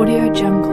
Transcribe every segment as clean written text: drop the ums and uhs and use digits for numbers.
Audio Jungle.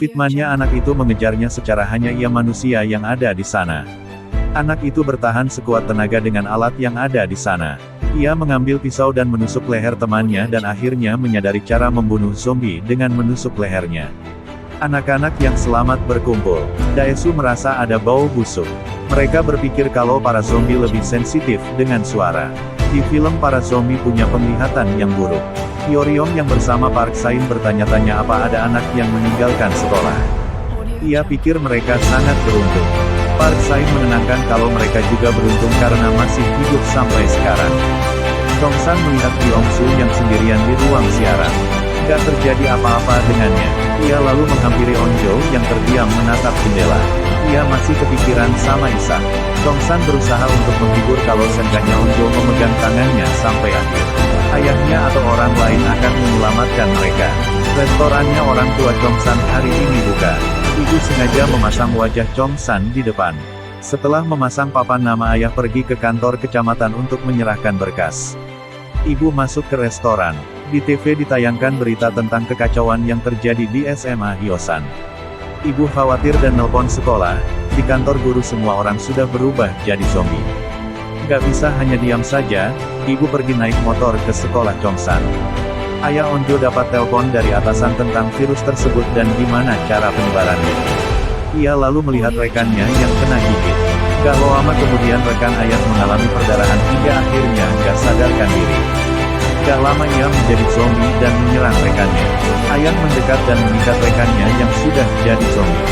Fitmannya anak itu mengejarnya secara hanya ia manusia yang ada di sana. Anak itu bertahan sekuat tenaga dengan alat yang ada di sana. Ia mengambil pisau dan menusuk leher temannya dan akhirnya menyadari cara membunuh zombie dengan menusuk lehernya. Anak-anak yang selamat berkumpul. Daesu merasa ada bau busuk. Mereka berpikir kalau para zombie lebih sensitif dengan suara. Di film para zombie punya penglihatan yang buruk. Hyoryong yang bersama Park Sain bertanya-tanya apa ada anak yang meninggalkan sekolah. Ia pikir mereka sangat beruntung. Park Sain menenangkan kalau mereka juga beruntung karena masih hidup sampai sekarang. Chongsan melihat Gyeongsu yang sendirian di ruang siaran. Gak terjadi apa-apa dengannya. Ia lalu menghampiri Onjo yang terdiam menatap jendela. Ia masih kepikiran sama Isak. Chongsan berusaha untuk menghibur kalau seenggaknya Onjo memegang tangannya sampai akhir. Ayahnya atau orang lain akan menyelamatkan mereka. Restorannya orang tua Chongsan hari ini buka. Ibu sengaja memasang wajah Chongsan di depan. Setelah memasang papan nama ayah pergi ke kantor kecamatan untuk menyerahkan berkas. Ibu masuk ke restoran. Di TV ditayangkan berita tentang kekacauan yang terjadi di SMA Hyosan. Ibu khawatir dan nelpon sekolah. Di kantor guru semua orang sudah berubah jadi zombie. Gak bisa hanya diam saja, ibu pergi naik motor ke sekolah Chongsan. Ayah Onjo dapat telepon dari atasan tentang virus tersebut dan gimana cara penyebarannya. Ia lalu melihat rekannya yang kena gigit. Gak lama kemudian rekan ayah mengalami perdarahan hingga akhirnya gak sadarkan diri. Gak lama ia menjadi zombie dan menyerang rekannya. Ayah mendekat dan mengikat rekannya yang sudah jadi zombie.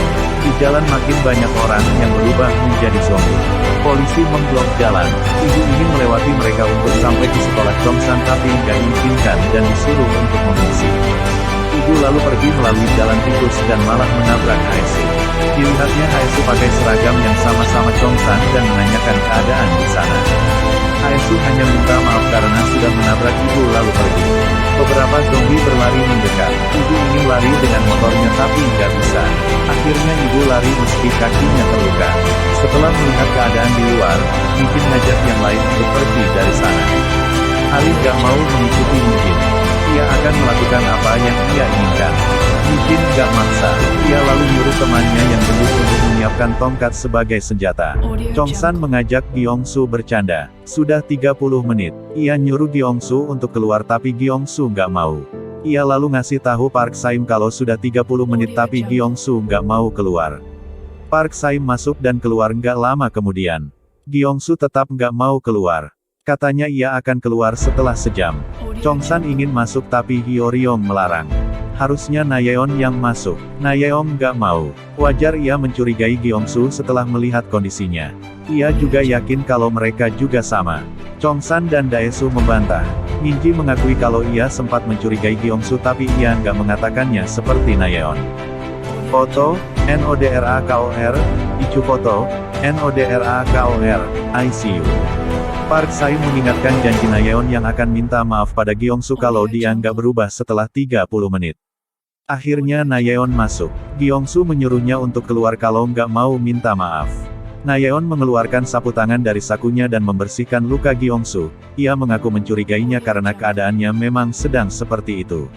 Di jalan makin banyak orang yang berubah menjadi zombie. Polisi memblok jalan. Ibu ingin melewati mereka untuk sampai di sekolah Chongsan tapi gak diizinkan dan disuruh untuk mengungsi. Ibu lalu pergi melalui jalan tikus dan malah menabrak Haesu. Dilihatnya Haesu pakai seragam yang sama-sama Chongsan dan menanyakan keadaan di sana. Haesu hanya minta maaf karena sudah menabrak ibu lalu pergi. Beberapa zombie berlari mendekat. Ibu ingin lari dengan motornya tapi nggak bisa. Akhirnya ibu lari meski kakinya terluka. Setelah melihat keadaan di luar, Mijin ngajak yang lain untuk pergi dari sana. Ali gak mau mengikuti Mijin. Ia akan melakukan apa yang ia inginkan. Mijin gak maksa. Ia lalu nyuruh temannya yang gendut untuk menyiapkan tongkat sebagai senjata. Chongsan mengajak Gyeongsu bercanda. Sudah 30 menit. Ia nyuruh Gyeongsu untuk keluar tapi Gyeongsu gak mau. Ia lalu ngasih tahu Park Saim kalau sudah 30 menit tapi Gyeongsu gak mau keluar. Park Saim masuk dan keluar gak lama kemudian. Gyeongsu tetap gak mau keluar. Katanya ia akan keluar setelah sejam. Chongsan ingin masuk tapi Hyoryong melarang. Harusnya Nayeon yang masuk. Nayeon gak mau. Wajar ia mencurigai Gyeongsu setelah melihat kondisinya. Ia juga yakin kalau mereka juga sama. Chongsan dan Daesu membantah. Minji mengakui kalau ia sempat mencurigai Gyeongsu tapi ia nggak mengatakannya seperti Nayeon. Foto, NODRAKOR, Ichu foto, NODRAKOR, ICU. Park Saim mengingatkan janji Nayeon yang akan minta maaf pada Gyeongsu kalau dia nggak berubah setelah 30 menit. Akhirnya Nayeon masuk. Gyeongsu menyuruhnya untuk keluar kalau nggak mau minta maaf. Nayeon mengeluarkan sapu tangan dari sakunya dan membersihkan luka Gyeongsu. Ia mengaku mencurigainya karena keadaannya memang sedang seperti itu.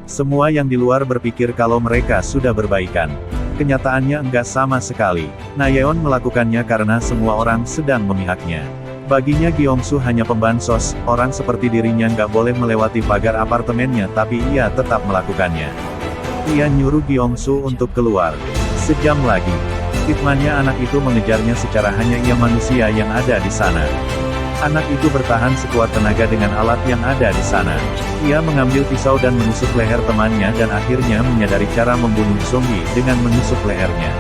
Semua yang di luar berpikir kalau mereka sudah berbaikan. Kenyataannya enggak sama sekali. Nayeon melakukannya karena semua orang sedang memihaknya. Baginya Gyeongsu hanya pembansos, orang seperti dirinya nggak boleh melewati pagar apartemennya tapi ia tetap melakukannya. Ia nyuruh Gyeongsu untuk keluar. Sejam lagi. Fitmannya anak itu mengejarnya secara hanya ia manusia yang ada di sana. Anak itu bertahan sekuat tenaga dengan alat yang ada di sana. Ia mengambil pisau dan menusuk leher temannya dan akhirnya menyadari cara membunuh zombie dengan menusuk lehernya.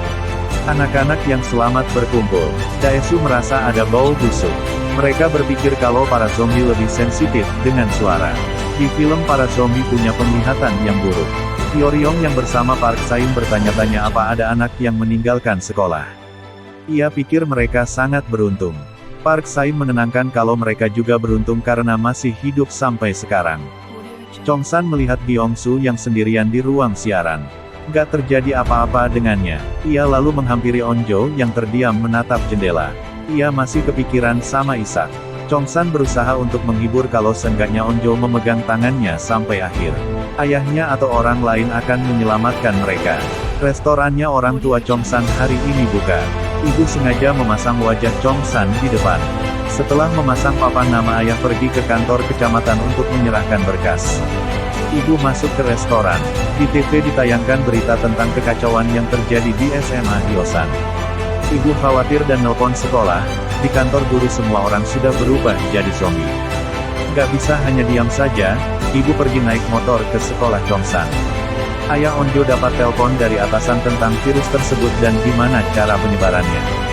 Anak-anak yang selamat berkumpul. Daesu merasa ada bau busuk. Mereka berpikir kalau para zombie lebih sensitif dengan suara. Di film para zombie punya penglihatan yang buruk. Hyoryong yang bersama Park Saim bertanya-tanya apa ada anak yang meninggalkan sekolah. Ia pikir mereka sangat beruntung. Park Saim menenangkan kalau mereka juga beruntung karena masih hidup sampai sekarang. Chongsan melihat Gyeongsu yang sendirian di ruang siaran. Gak terjadi apa-apa dengannya. Ia lalu menghampiri Onjo yang terdiam menatap jendela. Ia masih kepikiran sama Isak. Chongsan berusaha untuk menghibur kalau seenggaknya Onjo memegang tangannya sampai akhir. Ayahnya atau orang lain akan menyelamatkan mereka. Restorannya orang tua Chongsan hari ini buka. Ibu sengaja memasang wajah Chongsan di depan. Setelah memasang papan nama ayah pergi ke kantor kecamatan untuk menyerahkan berkas. Ibu masuk ke restoran. Di TV ditayangkan berita tentang kekacauan yang terjadi di SMA Hyosan. Ibu khawatir dan nelpon sekolah. Di kantor guru semua orang sudah berubah jadi zombie. Gak bisa hanya diam saja, ibu pergi naik motor ke sekolah Chongsan. Ayah Onjo dapat telepon dari atasan tentang virus tersebut dan gimana cara penyebarannya.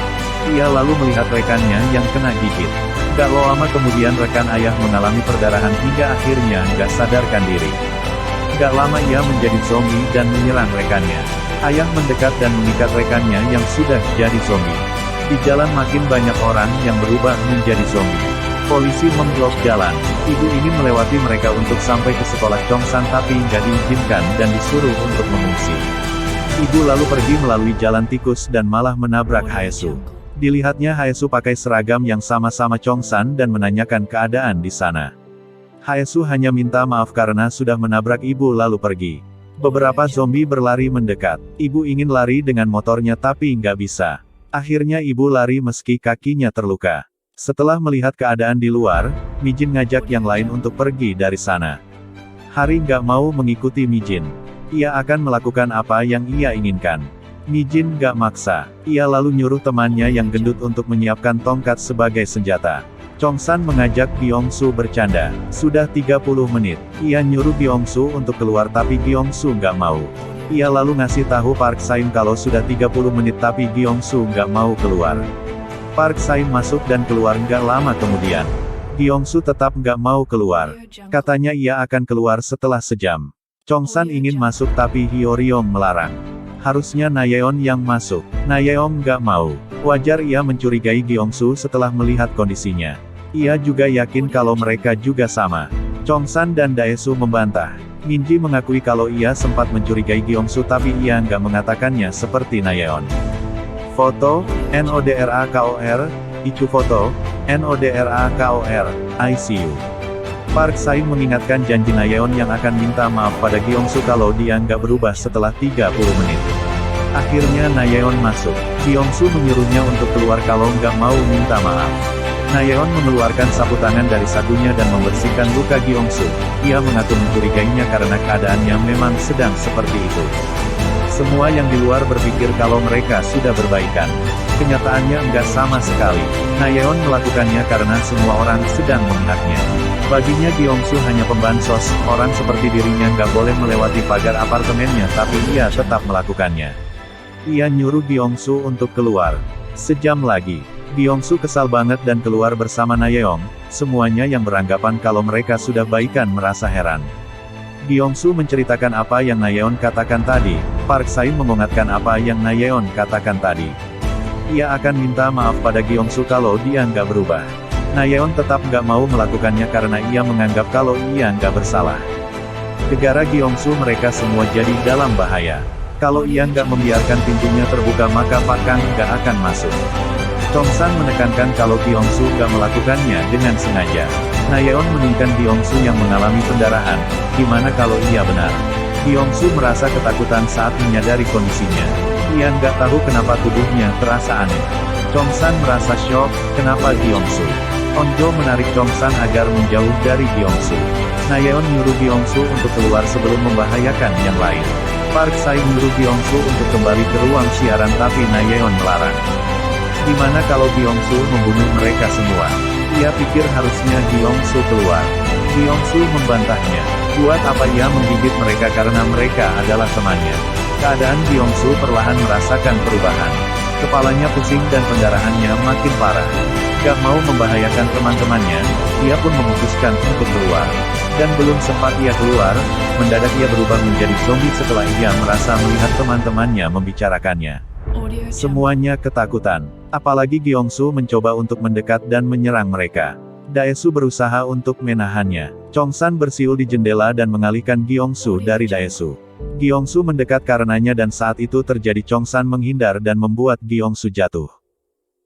Ia lalu melihat rekannya yang kena gigit. Gak lama kemudian rekan ayah mengalami perdarahan hingga akhirnya gak sadarkan diri. Gak lama ia menjadi zombie dan menyerang rekannya. Ayah mendekat dan mengikat rekannya yang sudah jadi zombie. Di jalan makin banyak orang yang berubah menjadi zombie. Polisi memblok jalan. Ibu ingin melewati mereka untuk sampai ke sekolah Chongsan tapi gak diizinkan dan disuruh untuk mengungsi. Ibu lalu pergi melalui jalan tikus dan malah menabrak Haesu. Dilihatnya Haesu pakai seragam yang sama-sama Chongsan dan menanyakan keadaan di sana. Haesu hanya minta maaf karena sudah menabrak ibu lalu pergi. Beberapa zombie berlari mendekat. Ibu ingin lari dengan motornya tapi nggak bisa. Akhirnya ibu lari meski kakinya terluka. Setelah melihat keadaan di luar, Mijin ngajak yang lain untuk pergi dari sana. Hari nggak mau mengikuti Mijin. Ia akan melakukan apa yang ia inginkan. Mijin gak maksa. Ia lalu nyuruh temannya yang gendut untuk menyiapkan tongkat sebagai senjata. Chongsan mengajak Byung-su bercanda. Sudah 30 menit. Ia nyuruh Byung-su untuk keluar tapi Byung-su gak mau. Ia lalu ngasih tahu Park Saim kalau sudah 30 menit tapi Byung-su gak mau keluar. Park Saim masuk dan keluar gak lama kemudian. Byung-su tetap gak mau keluar. Katanya ia akan keluar setelah sejam. Chongsan ingin masuk tapi Hyoryong melarang. Harusnya Nayeon yang masuk. Nayeon gak mau. Wajar ia mencurigai Byung-su setelah melihat kondisinya. Ia juga yakin kalau mereka juga sama. Chongsan dan Daesu membantah. Minji mengakui kalau ia sempat mencurigai Byung-su tapi ia nggak mengatakannya seperti Nayeon. Foto, NODRAKOR, Icu foto, NODRAKOR, ICU. Park Saim mengingatkan janji Nayeon yang akan minta maaf pada Byung-su kalau dia nggak berubah setelah 30 menit. Akhirnya Nayeon masuk. Byung-su menyuruhnya untuk keluar kalau nggak mau minta maaf. Nayeon mengeluarkan sapu tangan dari sakunya dan membersihkan luka Byung-su. Ia mengaku mencurigainya karena keadaannya memang sedang seperti itu. Semua yang di luar berpikir kalau mereka sudah berbaikan. Kenyataannya enggak sama sekali. Nayeon melakukannya karena semua orang sedang memihaknya. Baginya Byung-su hanya pembansos, orang seperti dirinya nggak boleh melewati pagar apartemennya tapi ia tetap melakukannya. Ia nyuruh Byung-su untuk keluar. Sejam lagi. Byung-su kesal banget dan keluar bersama Nayeon. Semuanya yang beranggapan kalau mereka sudah baikan merasa heran. Byung-su menceritakan apa yang Nayeon katakan tadi. Park Saim mengingatkan apa yang Nayeon katakan tadi. Ia akan minta maaf pada Byung-su kalau dia nggak berubah. Nayeon tetap nggak mau melakukannya karena ia menganggap kalau ia nggak bersalah. Gegara Byung-su mereka semua jadi dalam bahaya. Kalau ia nggak membiarkan pintunya terbuka maka Pak Kang nggak akan masuk. Chongsan menekankan kalau Byung-su nggak melakukannya dengan sengaja. Nayeon menginginkan Byung-su yang mengalami pendarahan. Gimana kalau ia benar? Byung-su merasa ketakutan saat menyadari kondisinya. Ia nggak tahu kenapa tubuhnya terasa aneh. Chongsan merasa syok, kenapa Byung-su? Onjo menarik Chongsan agar menjauh dari Byung-su. Nayeon nyuruh Byung-su untuk keluar sebelum membahayakan yang lain. Park Saim nyuruh Byung-su untuk kembali ke ruang siaran tapi Nayeon melarang. Gimana kalau Byung-su membunuh mereka semua? Ia pikir harusnya Byung-su keluar. Byung-su membantahnya. Buat apa ia menggigit mereka karena mereka adalah temannya. Keadaan Byung-su perlahan merasakan perubahan. Kepalanya pusing dan pendarahannya makin parah. Gak mau membahayakan teman-temannya, ia pun memutuskan untuk keluar. Dan belum sempat ia keluar, mendadak ia berubah menjadi zombie setelah ia merasa melihat teman-temannya membicarakannya. Semuanya ketakutan. Apalagi Byung-su mencoba untuk mendekat dan menyerang mereka. Daesu berusaha untuk menahannya. Chongsan bersiul di jendela dan mengalihkan Byung-su dari Daesu. Gyeongsu mendekat karenanya dan saat itu terjadi Chongsan menghindar dan membuat Gyeongsu jatuh.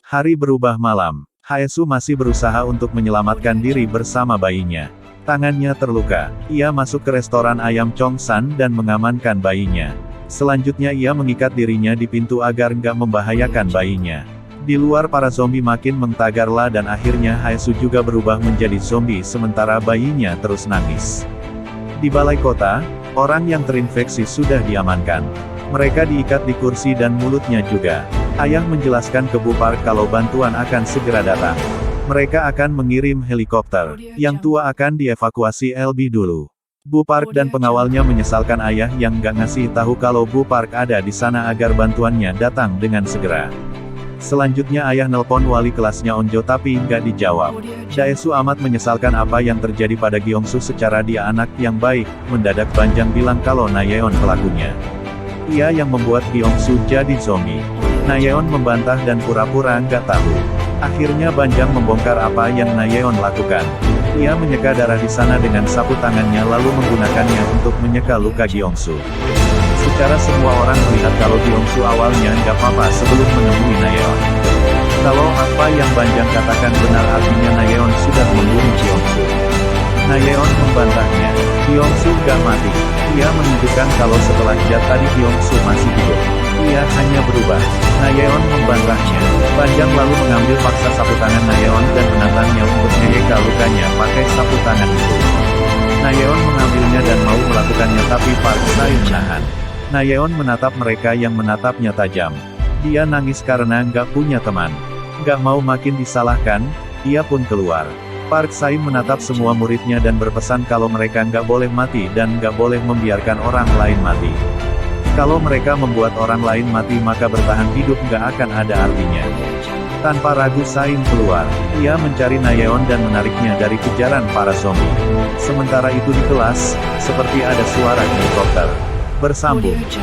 Hari berubah malam. Haesu masih berusaha untuk menyelamatkan diri bersama bayinya. Tangannya terluka. Ia masuk ke restoran ayam Chongsan dan mengamankan bayinya. Selanjutnya ia mengikat dirinya di pintu agar nggak membahayakan bayinya. Di luar para zombie makin mengtagarlah dan akhirnya Haesu juga berubah menjadi zombie sementara bayinya terus nangis. Di balai kota, orang yang terinfeksi sudah diamankan. Mereka diikat di kursi dan mulutnya juga. Ayah menjelaskan ke Bu Park kalau bantuan akan segera datang. Mereka akan mengirim helikopter. Yang tua akan dievakuasi lebih dulu. Bu Park dan pengawalnya menyesalkan ayah yang nggak ngasih tahu kalau Bu Park ada di sana agar bantuannya datang dengan segera. Selanjutnya ayah nelpon wali kelasnya Onjo tapi nggak dijawab. Daesu amat menyesalkan apa yang terjadi pada Gyeongsu secara dia anak yang baik, mendadak Banjang bilang kalau Nayeon pelakunya. Ia yang membuat Gyeongsu jadi zombie. Nayeon membantah dan pura-pura nggak tahu. Akhirnya Banjang membongkar apa yang Nayeon lakukan. Ia menyeka darah di sana dengan sapu tangannya lalu menggunakannya untuk menyeka luka Gyeongsu. Secara semua orang melihat kalau Gyeongsu awalnya nggak apa-apa sebelum menemui Nayeon. Kalau apa yang Banjang katakan benar artinya Nayeon sudah membunuh Gyeongsu. Nayeon membantahnya. Gyeongsu nggak mati. Ia menunjukkan kalau setelah jat tadi Gyeongsu masih hidup. Ia hanya berubah. Nayeon membantahnya. Banjang lalu mengambil paksa sapu tangan Nayeon dan menantangnya untuk menyeka lukanya pakai sapu tangan itu. Nayeon mengambilnya dan mau melakukannya tapi Park Sae menahan. Nayeon menatap mereka yang menatapnya tajam. Dia nangis karena nggak punya teman. Nggak mau makin disalahkan, ia pun keluar. Park Sae menatap semua muridnya dan berpesan kalau mereka nggak boleh mati dan nggak boleh membiarkan orang lain mati. Kalau mereka membuat orang lain mati maka bertahan hidup nggak akan ada artinya. Tanpa ragu Sain keluar. Ia mencari Nayeon dan menariknya dari kejaran para zombie. Sementara itu di kelas, seperti ada suara helikopter bersambung.